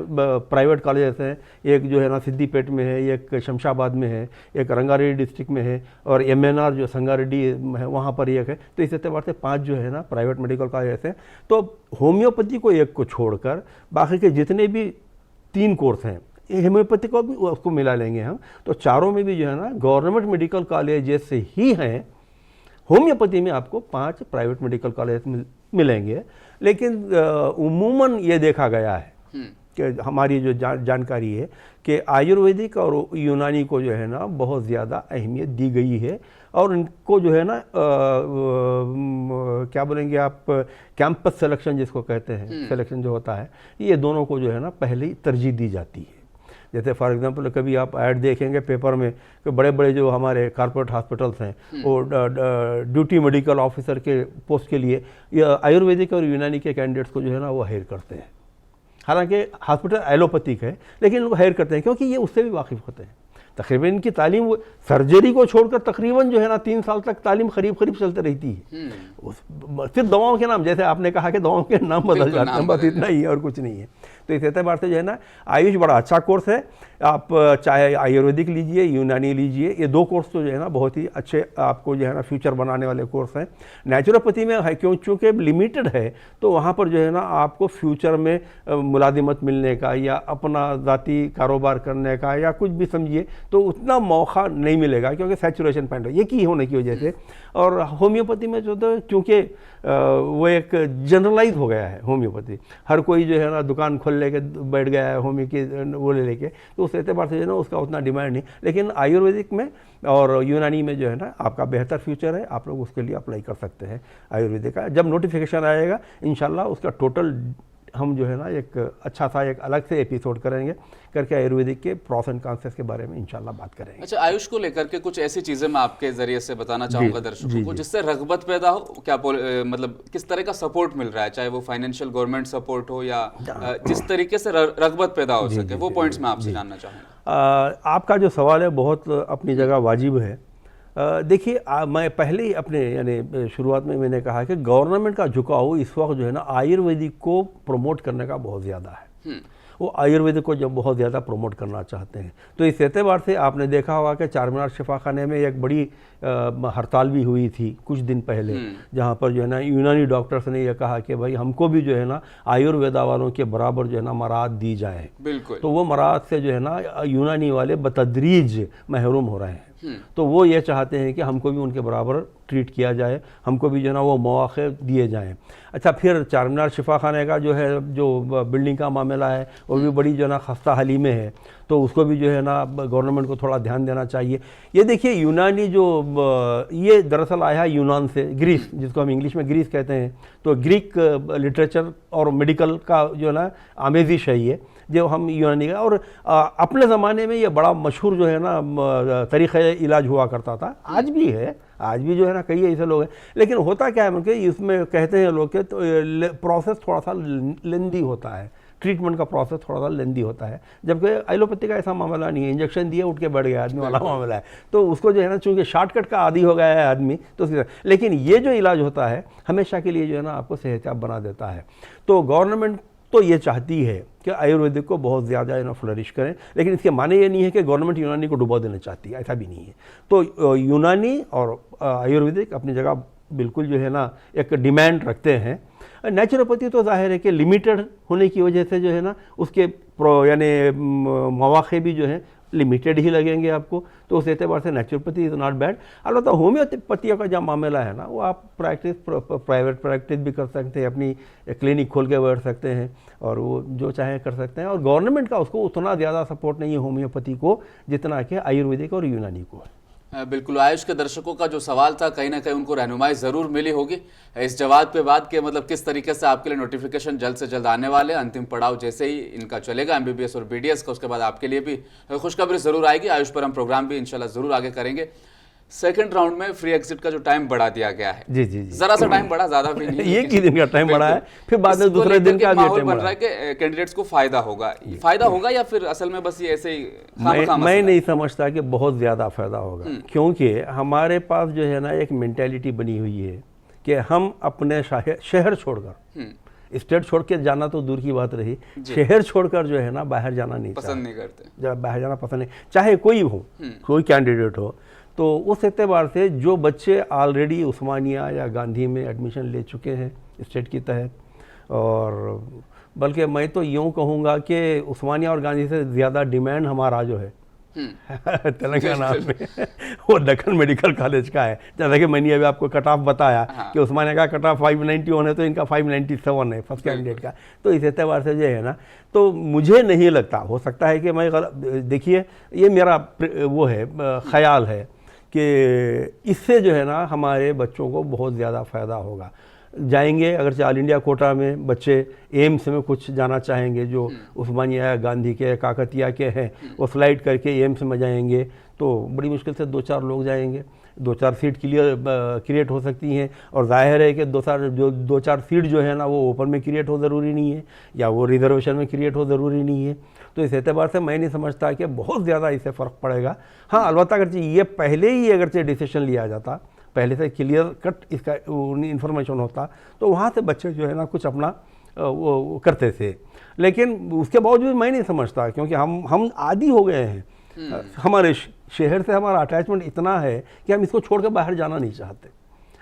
Speaker 2: प्राइवेट कॉलेजेस हैं, एक जो है ना सिद्दीपेट में है, एक शमशाबाद में है, एक रंगारेड्डी डिस्ट्रिक्ट में है, और MNR जो संगारेड्डी है वहाँ पर एक है। तो इस एतबार से 5 जो है ना प्राइवेट मेडिकल कॉलेजेस हैं। तो होम्योपैथी को एक को छोड़कर बाकी के जितने भी 3 कोर्स हैं, होम्योपैथी को भी उसको मिला लेंगे हम, तो चारों में भी जो है ना गवर्नमेंट मेडिकल कॉलेज जैसे ही हैं। होम्योपैथी में आपको 5 प्राइवेट मेडिकल कॉलेज मिलेंगे, लेकिन उमूमन ये देखा गया है कि हमारी जो जानकारी है कि आयुर्वेदिक और यूनानी को जो है ना बहुत ज़्यादा अहमियत दी गई है, और इनको जो है ना क्या बोलेंगे आप, कैंपस सिलेक्शन जिसको कहते हैं, सिलेक्शन जो होता है, ये दोनों को जो है ना पहले ही तरजीह दी जाती है। जैसे फॉर एग्जांपल कभी आप ऐड देखेंगे पेपर में कि बड़े बड़े जो हमारे कॉर्पोरेट हॉस्पिटल्स हैं वो ड्यूटी मेडिकल ऑफिसर के पोस्ट के लिए आयुर्वेदिक और यूनानी के कैंडिडेट्स को जो है ना वो हायर करते हैं। हालांकि हॉस्पिटल एलोपैथिक है, लेकिन लोग हायर करते हैं क्योंकि ये उससे भी वाकिफ़ होते हैं। तकरीबन इनकी तालीम सर्जरी को छोड़कर तकरीबन जो है ना 3 साल तक तालीम करीब चलती रहती है। सिर्फ दवाओं के नाम, जैसे आपने कहा कि दवाओं के नाम बदल जाते हैं, बस इतना ही है और कुछ नहीं है। तो इस एतबार से जो है ना आयुष बड़ा अच्छा कोर्स है। आप चाहे आयुर्वेदिक लीजिए, यूनानी लीजिए, ये 2 कोर्स तो जो है ना बहुत ही अच्छे आपको जो है ना फ्यूचर बनाने वाले कोर्स हैं। नेचुरोपैथी में है चूँकि लिमिटेड है, तो वहाँ पर जो है ना आपको फ्यूचर में मुलाजिमत मिलने का या अपना ज़ाती कारोबार करने का या कुछ भी समझिए तो उतना मौका नहीं मिलेगा, क्योंकि सैचुरेशन पॉइंट ये की होने की वजह से। और होम्योपैथी में जो तो चूँकि वो एक जनरलाइज हो गया है होम्योपैथी, हर कोई जो है ना दुकान खोल लेके बैठ गया है होम्यो की वो ले लेके, तो उस एतबार से जो है ना उसका उतना डिमांड नहीं। लेकिन आयुर्वेदिक में और यूनानी में जो है ना आपका बेहतर फ्यूचर है, आप लोग उसके लिए अप्लाई कर सकते हैं आयुर्वेदिक का। जब नोटिफिकेशन आएगा इंशाल्लाह उसका टोटल हम जो है ना एक अच्छा सा एक अलग से एपिसोड करेंगे करके आयुर्वेदिक के प्रॉस एंड कॉन्स के बारे में इंशाल्लाह बात करेंगे।
Speaker 1: अच्छा, आयुष को लेकर के कुछ ऐसी चीजें मैं आपके जरिए से बताना चाहूंगा दर्शकों को जिससे रगबत पैदा हो। क्या मतलब किस तरह का सपोर्ट मिल रहा है, चाहे वो फाइनेंशियल गवर्नमेंट सपोर्ट हो या जिस तरीके से रगबत पैदा हो सके, वो पॉइंट्स मैं आपसे जानना चाहूँगा।
Speaker 2: आपका जो सवाल है बहुत अपनी जगह वाजिब है। देखिए, मैं पहले ही अपने यानी शुरुआत में मैंने कहा कि गवर्नमेंट का झुकाव इस वक्त जो है ना आयुर्वेदिक को प्रमोट करने का बहुत ज़्यादा है। वो आयुर्वेदिक को जब बहुत ज़्यादा प्रमोट करना चाहते हैं, तो इस एतबार से आपने देखा होगा कि चारमीनार शिफाखाने में एक बड़ी हड़ताल भी हुई थी कुछ दिन पहले, जहाँ पर जो है ना यूनानी डॉक्टर्स ने यह कहा कि भाई हमको भी जो है ना आयुर्वेदा वालों के बराबर जो है ना मराहत दी जाए।
Speaker 1: बिल्कुल।
Speaker 2: तो वो मराहत से जो है ना यूनानी वाले बतदरीज महरूम हो रहे हैं। तो वो ये चाहते हैं कि हमको भी उनके बराबर ट्रीट किया जाए, हमको भी जो है ना वो मौके दिए जाएं। अच्छा, फिर चारमीनार शिफाखाने का जो है जो बिल्डिंग का मामला है वो भी बड़ी जो है ना खस्ता हाली में है, तो उसको भी जो है ना गवर्नमेंट को थोड़ा ध्यान देना चाहिए। ये देखिए, यूनानी जो ये दरअसल आया है यूनान से, ग्रीस, जिसको हम इंग्लिश में ग्रीस कहते हैं। तो ग्रीक लिटरेचर और मेडिकल का जो है ना आमेजिश है ये, जो हम यूनानी का। और अपने ज़माने में ये बड़ा मशहूर जो है ना तरीक़े इलाज हुआ करता था, आज भी है, आज भी जो है ना कई ऐसे लोग हैं। लेकिन होता क्या है कि इसमें कहते हैं लोग कि तो प्रोसेस थोड़ा सा लेंदी होता है, ट्रीटमेंट का प्रोसेस थोड़ा सा लेंदी होता है, जबकि एलोपैथी का ऐसा मामला नहीं है, इंजेक्शन दिए उठ के बढ़ गया आदमी वाला मामला है। तो उसको जो है ना चूँकि शॉर्टकट का आदी हो गया है आदमी, तो लेकिन ये जो इलाज होता है हमेशा के लिए जो है ना आपको सेहतयाब बना देता है। तो गवर्नमेंट तो ये चाहती है कि आयुर्वेदिक को बहुत ज़्यादा है ना फ्लरिश करें, लेकिन इसके माने ये नहीं है कि गवर्नमेंट यूनानी को डुबा देना चाहती है, ऐसा भी नहीं है। तो यूनानी और आयुर्वेदिक अपनी जगह बिल्कुल जो है ना एक डिमांड रखते हैं। नेचुरोपैथी तो जाहिर है कि लिमिटेड होने की वजह से जो है ना उसके यानी मौके भी जो है लिमिटेड ही लगेंगे आपको, तो उस एतबार से नेचुरोपैथी इज़ नॉट बैड। अलबत्ता होम्योपैथी का जो मामला है ना वो आप प्राइवेट प्रैक्टिस भी कर सकते हैं, अपनी क्लिनिक खोल के बैठ सकते हैं और वो जो चाहे कर सकते हैं। और गवर्नमेंट का उसको उतना ज़्यादा सपोर्ट नहीं है होम्योपैथी को जितना कि आयुर्वेदिक और यूनानी को है।
Speaker 1: बिल्कुल, आयुष के दर्शकों का जो सवाल था कहीं ना कहीं उनको रहनुमाई ज़रूर मिली होगी इस जवाब पे बात के, मतलब किस तरीके से आपके लिए नोटिफिकेशन जल्द से जल्द आने वाले हैं। अंतिम पड़ाव जैसे ही इनका चलेगा MBBS और BDS का, उसके बाद आपके लिए भी खुशखबरी ज़रूर आएगी। आयुष पर हम प्रोग्राम भी इंशाल्लाह ज़रूर आगे करेंगे। सेकंड राउंड में फ्री एग्जिट का जो टाइम बढ़ा दिया गया है,
Speaker 2: जी जी,
Speaker 1: जरा सा टाइम बढ़ा, ज्यादा भी नहीं,
Speaker 2: एक ही दिन का टाइम बढ़ा है, फिर बाद में दूसरे दिन का
Speaker 1: माहौल बन रहा है कि कैंडिडेट्स को फायदा होगा या फिर असल में बस ये ऐसे ही
Speaker 2: मैं नहीं समझता कि बहुत ज़्यादा फायदा होगा, क्योंकि हमारे पास जो है ना एक मेंटेलिटी बनी हुई है कि हम अपने शहर छोड़कर, स्टेट छोड़ के जाना तो दूर की बात रही, शहर छोड़कर जो है ना बाहर जाना नहीं
Speaker 1: पसंद नहीं करते,
Speaker 2: जब बाहर जाना पसंद नहीं, चाहे कोई हो, कोई कैंडिडेट हो। तो उस एतबार से जो बच्चे ऑलरेडी उस्मानिया या गांधी में एडमिशन ले चुके हैं स्टेट की तहत, और बल्कि मैं तो यूँ कहूँगा कि उस्मानिया और गांधी से ज़्यादा डिमांड हमारा जो है तेलंगाना में वो दक्कन मेडिकल कॉलेज का है। जैसा कि मैंने अभी आपको कट ऑफ बताया कि उस्मानिया का कट ऑफ 591 है, तो इनका 597 है फर्स्ट कैंडिडेट का। तो इस एतबार से जो है ना, तो मुझे नहीं लगता, हो सकता है कि मैं देखिए ये मेरा वो है ख्याल है कि इससे जो है ना हमारे बच्चों को बहुत ज़्यादा फ़ायदा होगा। जाएंगे अगर ऑल इंडिया कोटा में बच्चे एम्स में कुछ जाना चाहेंगे, जो उस्मानिया गांधी के काकतिया के हैं, वो फ्लाइट करके एम्स में जाएंगे तो बड़ी मुश्किल से 2-4 लोग जाएंगे, 2-4 सीट क्रिएट हो सकती हैं। और जाहिर है कि 2-4 सीट जो है ना वो ओपन में क्रिएट हो ज़रूरी नहीं है, या वो रिजर्वेशन में क्रिएट हो ज़रूरी नहीं है। तो इस एतबार से मैं नहीं समझता कि बहुत ज़्यादा इससे फ़र्क पड़ेगा। हाँ, अलबत्ता अगर ये पहले ही अगर डिसीजन लिया जाता, पहले से क्लियर कट इसका इन्फॉर्मेशन होता, तो वहाँ से बच्चे जो है ना कुछ अपना वो करते थे। लेकिन उसके बावजूद मैं नहीं समझता, क्योंकि हम आदी हो गए हैं, हमारे शहर से हमारा अटैचमेंट इतना है कि हम इसको छोड़ कर बाहर जाना नहीं चाहते।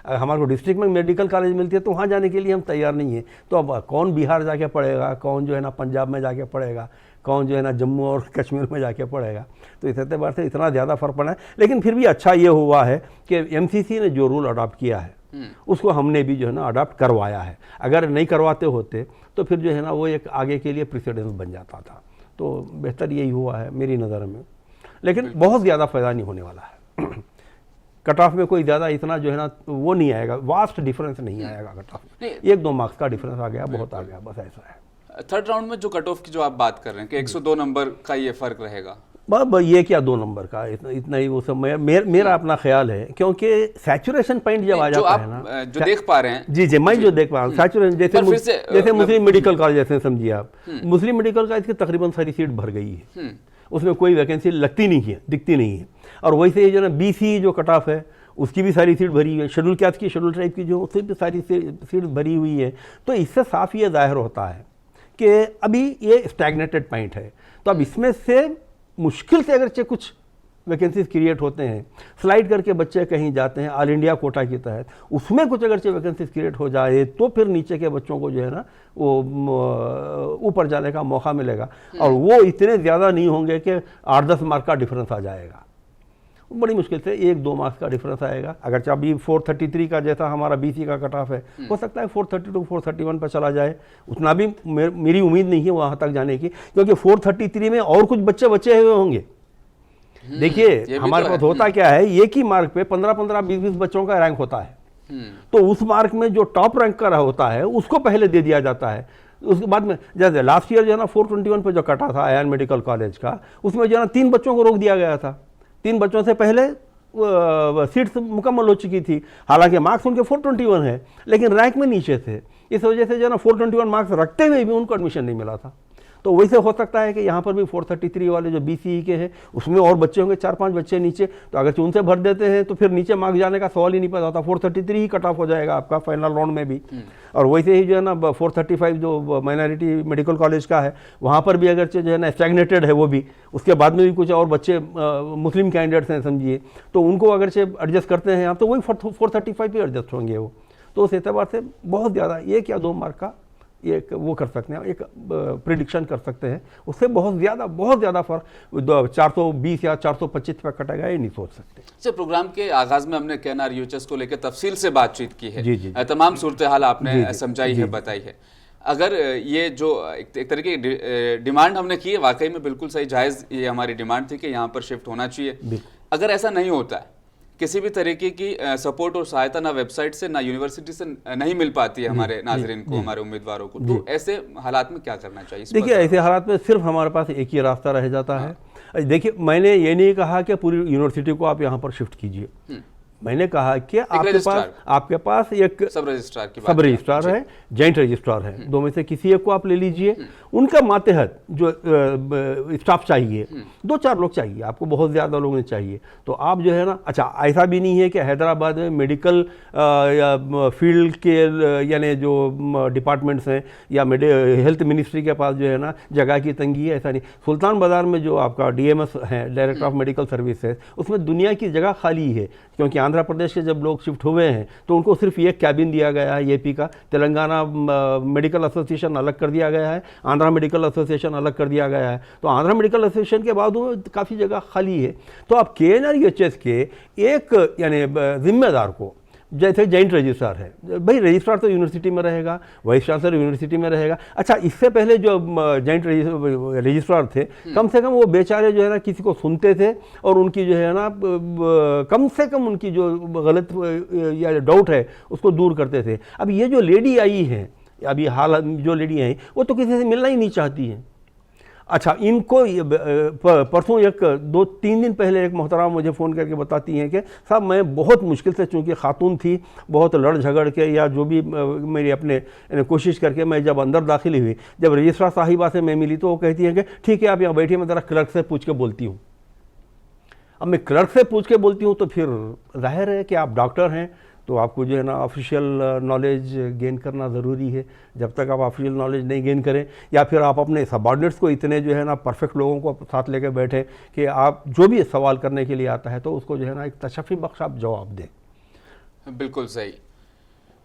Speaker 2: अगर हमारे को डिस्ट्रिक्ट में मेडिकल कॉलेज मिलती है तो वहाँ जाने के लिए हम तैयार नहीं हैं। तो अब कौन बिहार जाके पढ़ेगा, कौन जो है ना पंजाब में जाके पढ़ेगा, कौन जो है ना जम्मू और कश्मीर में जाके पढ़ेगा। तो इस एतबार से इतना ज़्यादा फ़र्क पड़ा है। लेकिन फिर भी अच्छा ये हुआ है कि MCC ने जो रूल अडॉप्ट किया है उसको हमने भी जो है ना अडॉप्ट करवाया है। अगर नहीं करवाते होते तो फिर जो है ना वो एक आगे के लिए प्रेसिडेंस बन जाता था। तो बेहतर यही हुआ है मेरी नज़र में, लेकिन बहुत ज़्यादा फ़ायदा नहीं होने वाला है। कट ऑफ में कोई ज़्यादा इतना जो है ना वो नहीं आएगा, वास्ट डिफरेंस नहीं आएगा कट ऑफ में, 1-2 मार्क्स का डिफरेंस आ गया, बहुत आ गया, बस ऐसा है।
Speaker 1: थर्ड राउंड में जो कट ऑफ की जो आप बात कर रहे हैं कि 102 नंबर का ये फर्क रहेगा,
Speaker 2: ये क्या 2 नंबर का, इतना ही वो सब मेरा अपना ख्याल है, क्योंकि सैचुरेशन पॉइंट जब आ जाता है ना,
Speaker 1: जो देख पा रहे हैं
Speaker 2: जी मैं जो देख पा रहा हूँ सैचुरेशन, जैसे मुस्लिम मेडिकल कॉलेज, जैसे समझिए आप मुस्लिम मेडिकल कॉलेज की तकरीबन सारी सीट भर गई है, उसमें कोई वैकेंसी लगती नहीं है, दिखती नहीं है। और वैसे ही जो ना BC जो कट ऑफ है उसकी भी सारी सीट भरी हुई है, शेड्यूल कास्ट की, शेड्यूल ट्राइब की जो उसकी भी सारी सीट भरी हुई है। तो इससे साफ ये जाहिर होता है कि अभी ये स्टैग्नेटेड पॉइंट है। तो अब इसमें से मुश्किल से अगरचे कुछ वैकेंसीज क्रिएट होते हैं, स्लाइड करके बच्चे कहीं जाते हैं ऑल इंडिया कोटा के तहत, उसमें कुछ अगरचे वैकेंसीज क्रिएट हो जाए तो फिर नीचे के बच्चों को जो है ना वो ऊपर जाने का मौका मिलेगा, और वो इतने ज़्यादा नहीं होंगे कि 8-10 मार्क का डिफरेंस आ जाएगा, बड़ी मुश्किल से 1-2 मार्क्स का डिफरेंस आएगा। अगर अभी 433 का जैसा हमारा BC का कट ऑफ है, हो सकता है 432 431 पर चला जाए, उतना भी मेरी उम्मीद नहीं है वहाँ तक जाने की, क्योंकि 433 में और कुछ बच्चे हुए होंगे। देखिए हमारे पास होता क्या है, एक ही मार्क पे 15-15 20-20 बच्चों का रैंक होता है, तो उस मार्क में जो टॉप रैंक का होता है उसको पहले दे दिया जाता है। उसके बाद में जैसे लास्ट ईयर जो है ना 421 पे जो कटा था आयन मेडिकल कॉलेज का, उसमें जो है ना 3 बच्चों को रोक दिया गया था, 3 बच्चों से पहले सीट्स मुकम्मल हो चुकी थी, हालांकि मार्क्स उनके 421 है लेकिन रैंक में नीचे थे, इस वजह से जो है ना 421 मार्क्स रखते हुए भी उनको एडमिशन नहीं मिला था। तो वैसे हो सकता है कि यहाँ पर भी 433 वाले जो BCE के हैं उसमें और बच्चे होंगे, 4-5 बच्चे नीचे, तो अगर उनसे भर देते हैं तो फिर नीचे मार्क्स जाने का सवाल ही नहीं पैदा होता, 433 ही कट ऑफ हो जाएगा आपका फाइनल राउंड में भी। और वैसे ही जो है ना 435 जो माइनॉरिटी मेडिकल कॉलेज का है वहाँ पर भी अगर जो है ना स्टैग्नेटेड है वो भी, उसके बाद में भी कुछ और बच्चे मुस्लिम कैंडिडेट्स हैं समझिए, तो उनको अगर से एडजस्ट करते हैं आप तो वही 435 पे एडजस्ट होंगे वो। तो उस एतबार से बहुत ज़्यादा 1 या 2 मार्क का एक वो कर सकते हैं, एक प्रिडिक्शन कर सकते हैं, उससे बहुत ज़्यादा फर्क 420 या 425 पे कटेगा ये नहीं सोच सकते।
Speaker 1: अच्छा, प्रोग्राम के आगाज में हमने KNR UHS को लेकर तफसील से बातचीत की है,
Speaker 2: जी।
Speaker 1: तमाम सूरत हाल आपने समझाई है, बताई है। अगर ये जो एक तरीके की डिमांड हमने की है, वाकई में बिल्कुल सही जायज़ ये हमारी डिमांड थी कि यहाँ पर शिफ्ट होना चाहिए। अगर ऐसा नहीं होता है, किसी भी तरीके की सपोर्ट और सहायता ना वेबसाइट से ना यूनिवर्सिटी से नहीं मिल पाती है हमारे नाजरीन को, हमारे उम्मीदवारों को, तो ऐसे हालात में क्या करना चाहिए?
Speaker 2: देखिए ऐसे हालात में सिर्फ हमारे पास एक ही रास्ता रह जाता है। देखिए मैंने ये नहीं कहा कि पूरी यूनिवर्सिटी को आप यहाँ पर शिफ्ट कीजिए, मैंने कहा कि आपके पास एक सब रजिस्ट्रार है, जॉइंट रजिस्ट्रार है, 2 में से किसी एक को आप ले लीजिए, उनका मातहत जो स्टाफ चाहिए 2-4 लोग चाहिए आपको, बहुत ज़्यादा लोग नहीं चाहिए। तो आप जो है ना, अच्छा ऐसा भी नहीं है कि हैदराबाद में मेडिकल या फील्ड के यानी जो डिपार्टमेंट्स हैं या हेल्थ मिनिस्ट्री के पास जो है ना जगह की तंगी है, ऐसा नहीं। सुल्तान बाज़ार में जो आपका DMS है, डायरेक्टर ऑफ मेडिकल सर्विसेज, उसमें दुनिया की जगह खाली है, क्योंकि आंध्र प्रदेश के जब लोग शिफ्ट हुए हैं तो उनको सिर्फ एक कैबिन दिया गया है AP का, तेलंगाना मेडिकल एसोसिएशन अलग कर दिया गया है, आंध्रा मेडिकल एसोसिएशन अलग कर दिया गया है, तो आंध्रा मेडिकल एसोसिएशन के बाद वो काफ़ी जगह खाली है। तो आप KNR UHS के एक यानी जिम्मेदार को, जैसे जॉइंट रजिस्ट्रार है, भाई रजिस्ट्रार तो यूनिवर्सिटी में रहेगा, वाइस चांसलर यूनिवर्सिटी में रहेगा। अच्छा, इससे पहले जो जॉइंट रजिस्ट्रार थे, कम से कम वो बेचारे जो है ना किसी को सुनते थे और उनकी जो है ना कम से कम उनकी जो गलत या डाउट है उसको दूर करते थे। अब ये जो लेडी आई है, अभी हाल जो लेडी आई, वो तो किसी से मिलना ही नहीं चाहती हैं। अच्छा, इनको परसों 2-3 दिन पहले एक मोहतरम मुझे फ़ोन करके बताती हैं कि साहब मैं बहुत मुश्किल से, चूँकि खातून थी, बहुत लड़ झगड़ के या जो भी मेरी अपने कोशिश करके मैं जब अंदर दाखिल हुई, जब रजिस्ट्रार साहिबा से मैं मिली तो वो कहती हैं कि ठीक है आप यहाँ बैठिए, मैं ज़रा क्लर्क से पूछ के बोलती हूँ। अब मैं क्लर्क से पूछ के बोलती हूँ तो फिर जाहिर है कि आप डॉक्टर हैं तो आपको जो है ना ऑफिशियल नॉलेज गेन करना ज़रूरी है। जब तक आप ऑफिशियल नॉलेज नहीं गेन करें या फिर आप अपने सबऑर्डिनेट्स को इतने जो है ना परफेक्ट लोगों को साथ लेकर बैठे कि आप जो भी सवाल करने के लिए आता है तो उसको जो है ना एक तशफ़ी बख्श आप जवाब दें।
Speaker 1: बिल्कुल सही।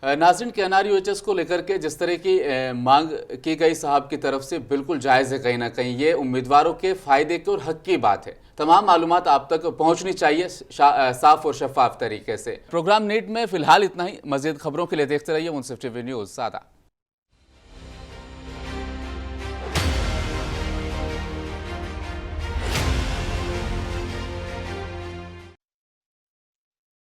Speaker 1: नाज़रीन, KNR UHS को लेकर के जिस तरह की मांग की गई साहब की तरफ से बिल्कुल जायज़ है, कहीं ना कहीं ये उम्मीदवारों के फ़ायदे की और हक़ की बात है। तमाम मालूमात आप तक पहुंचनी चाहिए साफ और शफाफ तरीके से। प्रोग्राम नीट में फ़िलहाल इतना ही। मज़ीद खबरों के लिए देखते रहिए मुंसिफ टीवी न्यूज़ सादा।